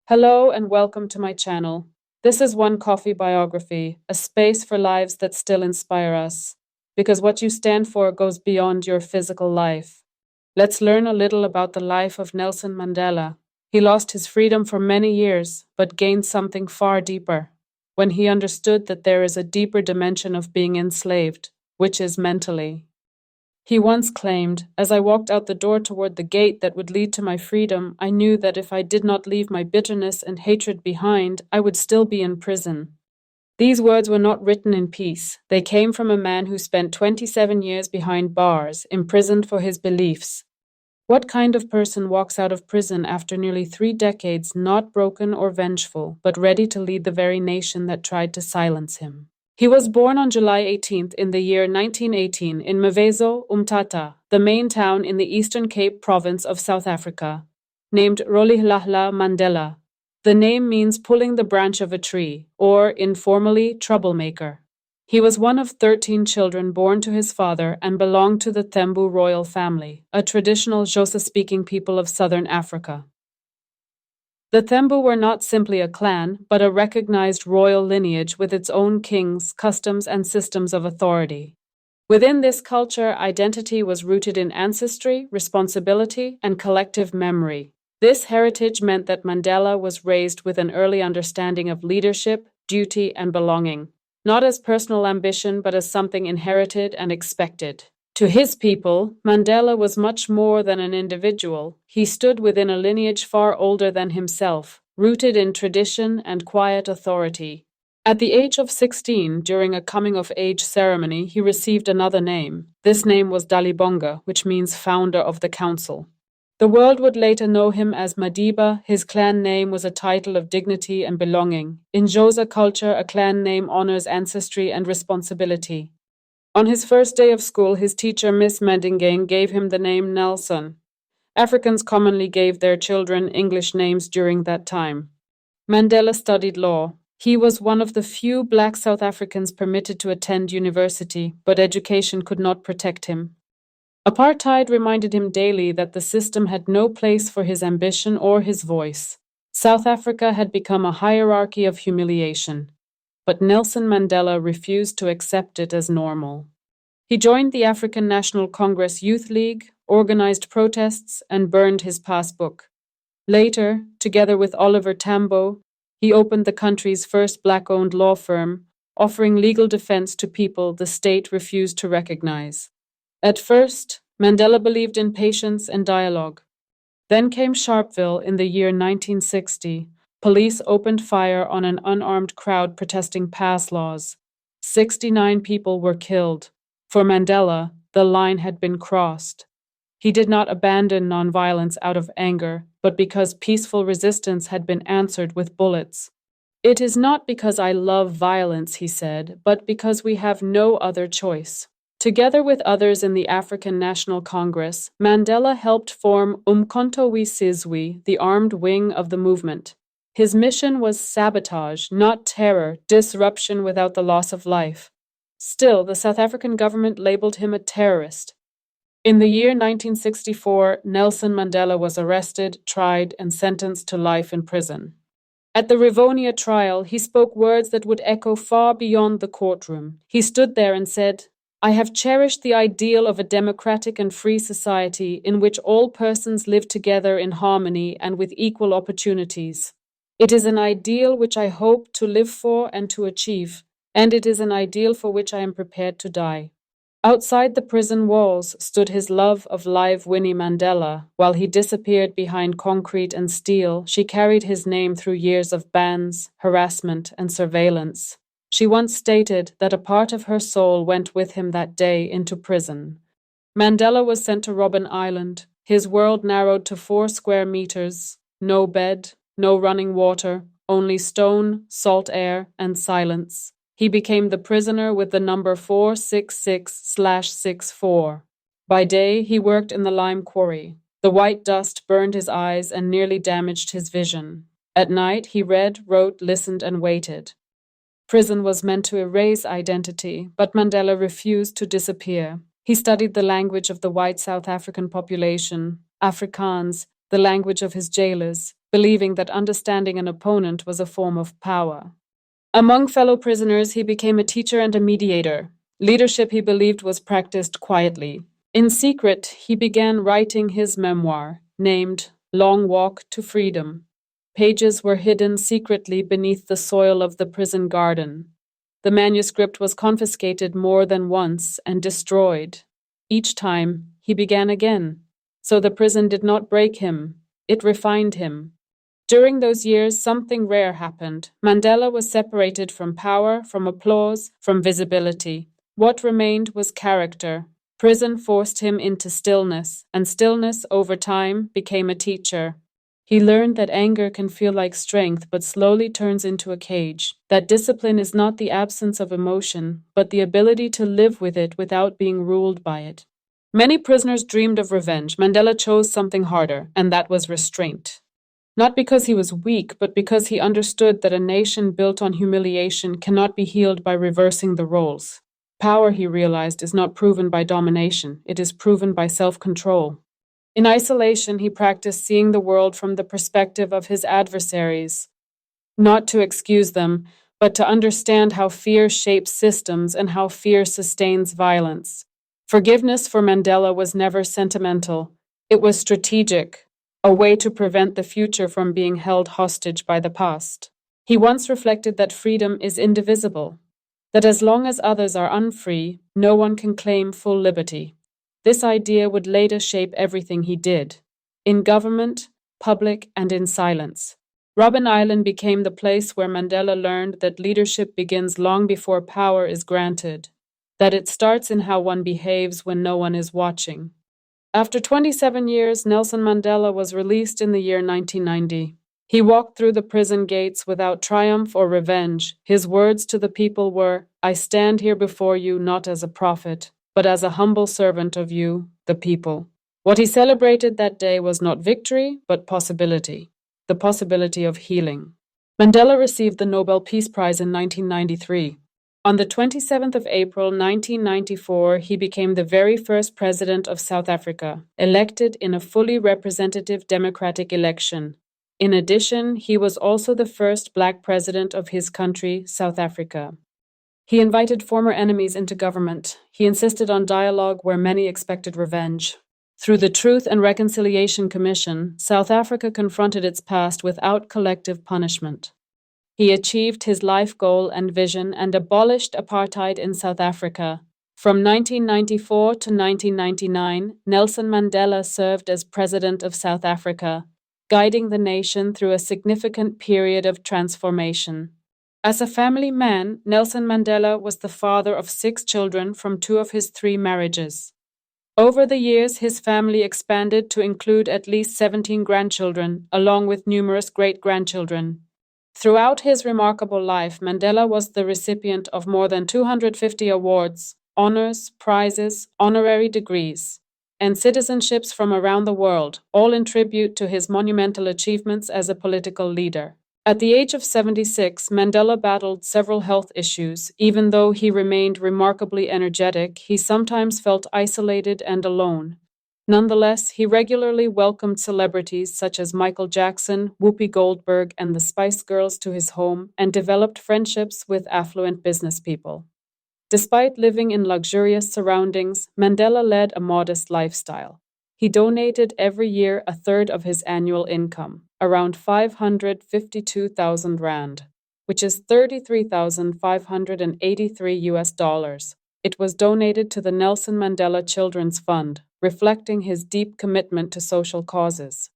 Hello and welcome to my channel. This is One Coffee Biography, a space for lives that still inspire us. Because what you stand for goes beyond your physical life. Let's learn a little about the life of Nelson Mandela. He lost his freedom for many years, but gained something far deeper when he understood that there is a deeper dimension of being enslaved, which is mentally. He once claimed, as I walked out the door toward the gate that would lead to my freedom, I knew that if I did not leave my bitterness and hatred behind, I would still be in prison. These words were not written in peace. They came from a man who spent 27 years behind bars, imprisoned for his beliefs. What kind of person walks out of prison after nearly 3 decades not broken or vengeful, but ready to lead the very nation that tried to silence him? He was born on July 18th in the year 1918 in Mvezo, Umtata, the main town in the Eastern Cape province of South Africa, named Rolihlahla Mandela. The name means pulling the branch of a tree, or, informally, troublemaker. He was one of 13 children born to his father and belonged to the Thembu royal family, a traditional Xhosa-speaking people of southern Africa. The Thembu were not simply a clan, but a recognized royal lineage with its own kings, customs, and systems of authority. Within this culture, identity was rooted in ancestry, responsibility, and collective memory. This heritage meant that Mandela was raised with an early understanding of leadership, duty, and belonging, not as personal ambition, but as something inherited and expected. To his people, Mandela was much more than an individual. He stood within a lineage far older than himself, rooted in tradition and quiet authority. At the age of 16, during a coming-of-age ceremony, he received another name. This name was Dalibonga, which means founder of the council. The world would later know him as Madiba. His clan name was a title of dignity and belonging. In Xhosa culture, a clan name honors ancestry and responsibility. On his first day of school, his teacher, Miss Madingane, gave him the name Nelson. Africans commonly gave their children English names during that time. Mandela studied law. He was one of the few black South Africans permitted to attend university, but education could not protect him. Apartheid reminded him daily that the system had no place for his ambition or his voice. South Africa had become a hierarchy of humiliation. But Nelson Mandela refused to accept it as normal. He joined the African National Congress Youth League, organized protests, and burned his passbook. Later, together with Oliver Tambo, he opened the country's first black-owned law firm, offering legal defense to people the state refused to recognize. At first, Mandela believed in patience and dialogue. Then came Sharpeville in the year 1960. Police opened fire on an unarmed crowd protesting pass laws. 69 people were killed. For Mandela, the line had been crossed. He did not abandon nonviolence out of anger, but because peaceful resistance had been answered with bullets. "It is not because I love violence," he said, "but because we have no other choice." Together with others in the African National Congress, Mandela helped form Umkhonto we Sizwe, the armed wing of the movement. His mission was sabotage, not terror, disruption without the loss of life. Still, the South African government labeled him a terrorist. In the year 1964, Nelson Mandela was arrested, tried, and sentenced to life in prison. At the Rivonia trial, he spoke words that would echo far beyond the courtroom. He stood there and said, "I have cherished the ideal of a democratic and free society in which all persons live together in harmony and with equal opportunities. It is an ideal which I hope to live for and to achieve, and it is an ideal for which I am prepared to die." Outside the prison walls stood his love of live Winnie Mandela. While he disappeared behind concrete and steel, she carried his name through years of bans, harassment, and surveillance. She once stated that a part of her soul went with him that day into prison. Mandela was sent to Robben Island, his world narrowed to 4 square meters, no bed, no running water, only stone, salt air, and silence. He became the prisoner with the number 466/64. By day, he worked in the lime quarry. The white dust burned his eyes and nearly damaged his vision. At night, he read, wrote, listened, and waited. Prison was meant to erase identity, but Mandela refused to disappear. He studied the language of the white South African population, Afrikaans, the language of his jailers. believing that understanding an opponent was a form of power. Among fellow prisoners, he became a teacher and a mediator. Leadership, he believed, was practiced quietly. In secret, he began writing his memoir, named Long Walk to Freedom. Pages were hidden secretly beneath the soil of the prison garden. The manuscript was confiscated more than once and destroyed. Each time, he began again. So the prison did not break him, it refined him. During those years, something rare happened. Mandela was separated from power, from applause, from visibility. What remained was character. Prison forced him into stillness, and stillness, over time, became a teacher. He learned that anger can feel like strength but slowly turns into a cage, that discipline is not the absence of emotion, but the ability to live with it without being ruled by it. Many prisoners dreamed of revenge. Mandela chose something harder, and that was restraint. Not because he was weak, but because he understood that a nation built on humiliation cannot be healed by reversing the roles. Power, he realized, is not proven by domination, it is proven by self-control. In isolation, he practiced seeing the world from the perspective of his adversaries, not to excuse them, but to understand how fear shapes systems and how fear sustains violence. Forgiveness for Mandela was never sentimental, it was strategic, a way to prevent the future from being held hostage by the past. He once reflected that freedom is indivisible, that as long as others are unfree, no one can claim full liberty. This idea would later shape everything he did, in government, public, and in silence. Robben Island became the place where Mandela learned that leadership begins long before power is granted, that it starts in how one behaves when no one is watching. After 27 years, Nelson Mandela was released in the year 1990. He walked through the prison gates without triumph or revenge. His words to the people were, "I stand here before you not as a prophet, but as a humble servant of you, the people." What he celebrated that day was not victory, but possibility, the possibility of healing. Mandela received the Nobel Peace Prize in 1993. On the 27th of April 1994, he became the very first president of South Africa, elected in a fully representative democratic election. In addition, he was also the first black president of his country, South Africa. He invited former enemies into government. He insisted on dialogue where many expected revenge. Through the Truth and Reconciliation Commission, South Africa confronted its past without collective punishment. He achieved his life goal and vision and abolished apartheid in South Africa. From 1994 to 1999, Nelson Mandela served as President of South Africa, guiding the nation through a significant period of transformation. As a family man, Nelson Mandela was the father of 6 children from 2 of his 3 marriages. Over the years, his family expanded to include at least 17 grandchildren, along with numerous great-grandchildren. Throughout his remarkable life, Mandela was the recipient of more than 250 awards, honors, prizes, honorary degrees, and citizenships from around the world, all in tribute to his monumental achievements as a political leader. At the age of 76, Mandela battled several health issues. Even though he remained remarkably energetic, he sometimes felt isolated and alone. Nonetheless, he regularly welcomed celebrities such as Michael Jackson, Whoopi Goldberg, and the Spice Girls to his home and developed friendships with affluent business people. Despite living in luxurious surroundings, Mandela led a modest lifestyle. He donated every year a third of his annual income, around 552,000 rand, which is 33,583 US dollars. It was donated to the Nelson Mandela Children's Fund, reflecting his deep commitment to social causes.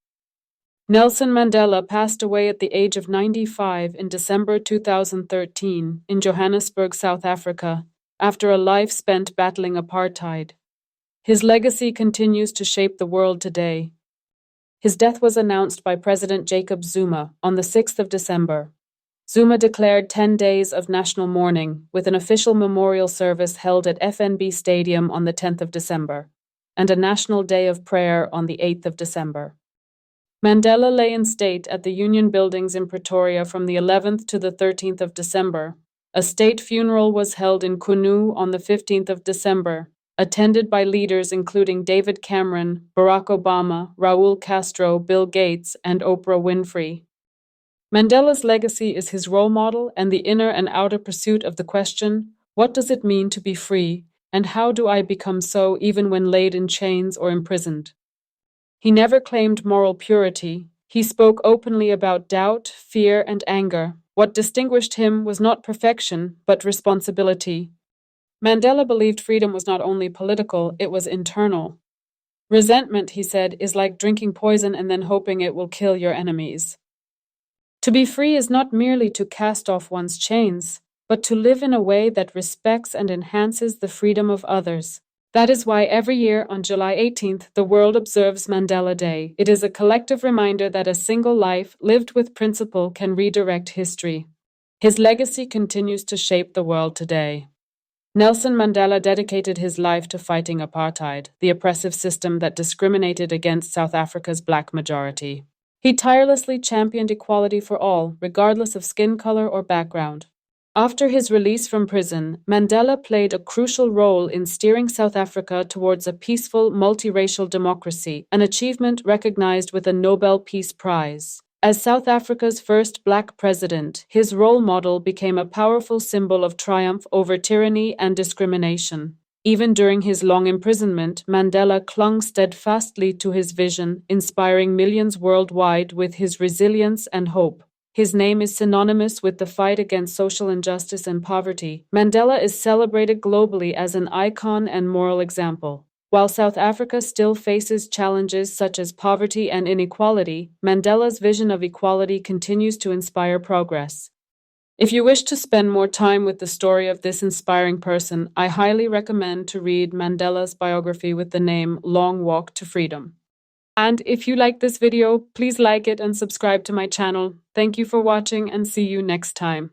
Nelson Mandela passed away at the age of 95 in December 2013 in Johannesburg, South Africa, after a life spent battling apartheid. His legacy continues to shape the world today. His death was announced by President Jacob Zuma on the 6th of December. Zuma declared 10 days of national mourning, with an official memorial service held at FNB Stadium on the 10th of December, and a national day of prayer on the 8th of December. Mandela lay in state at the Union Buildings in Pretoria from the 11th to the 13th of December. A state funeral was held in Kunu on the 15th of December. attended by leaders including David Cameron, Barack Obama, Raul Castro, Bill Gates, and Oprah Winfrey. Mandela's legacy is his role model and the inner and outer pursuit of the question, what does it mean to be free, and how do I become so even when laid in chains or imprisoned? He never claimed moral purity. He spoke openly about doubt, fear, and anger. What distinguished him was not perfection, but responsibility. Mandela believed freedom was not only political, it was internal. Resentment, he said, is like drinking poison and then hoping it will kill your enemies. To be free is not merely to cast off one's chains, but to live in a way that respects and enhances the freedom of others. That is why every year on July 18th, the world observes Mandela Day. It is a collective reminder that a single life, lived with principle, can redirect history. His legacy continues to shape the world today. Nelson Mandela dedicated his life to fighting apartheid, the oppressive system that discriminated against South Africa's black majority. He tirelessly championed equality for all, regardless of skin color or background. After his release from prison, Mandela played a crucial role in steering South Africa towards a peaceful, multiracial democracy, an achievement recognized with a Nobel Peace Prize. As South Africa's first black president, his role model became a powerful symbol of triumph over tyranny and discrimination. Even during his long imprisonment, Mandela clung steadfastly to his vision, inspiring millions worldwide with his resilience and hope. His name is synonymous with the fight against social injustice and poverty. Mandela is celebrated globally as an icon and moral example. While South Africa still faces challenges such as poverty and inequality, Mandela's vision of equality continues to inspire progress. If you wish to spend more time with the story of this inspiring person, I highly recommend to read Mandela's biography with the name Long Walk to Freedom. And if you like this video, please like it and subscribe to my channel. Thank you for watching and see you next time.